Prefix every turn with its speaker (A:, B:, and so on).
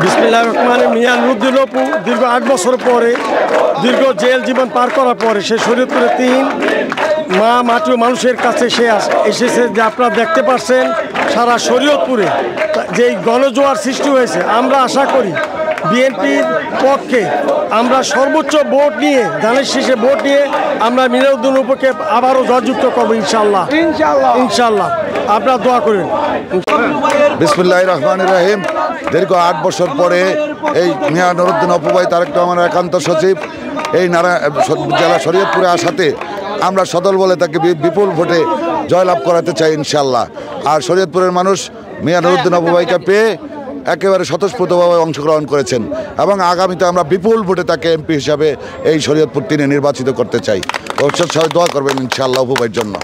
A: বিসমিল্লাহির রহমানির রহিম। মিয়া নুরুদ্দিন অপু দীর্ঘ 8 বছর পরে দীর্ঘ জেল জীবন পার করার পরে সে শরীয়তপুরে 3 মাটি ও মানুষের কাছে সে এসেছে। যে আপনারা দেখতে পাচ্ছেন সারা শরীয়তপুরে যে গণজোয়ার সৃষ্টি হয়েছে। আমরা আশা করি বিএনপির পক্ষে আমরা সর্বোচ্চ ভোট নিয়ে ধানের শীষে ভোট নিয়ে আমরা মিয়ানুরুদ্দিন অপুকে আবারও জয়যুক্ত করবো ইনশাল্লাহ ইনশাল্লাহ। আপনারা দোয়া করেন।
B: বিসমিল্লাহির রহমানির রহিম। দীর্ঘ 8 বছর পরে এই মিয়া নুরুদ্দিন অপু ভাই তারেক রহমানের একান্ত সচিব এই জেলা শরীয়তপুরে আসাতে আমরা সদল বলে তাকে বিপুল ভোটে জয়লাভ করাতে চাই ইনশাল্লাহ। আর শরীয়তপুরের মানুষ মিয়া নুরুদ্দিন অপু ভাইকে পেয়ে একেবারে স্বতঃস্ফূর্তভাবে অংশগ্রহণ করেছেন এবং আগামীতে আমরা বিপুল ভোটে তাকে এমপি হিসাবে এই শরীয়তপুর 3 নির্বাচিত করতে চাই। সবাই দোয়া করবেন ইনশাআল্লাহ অপু ভাইয়ের জন্য।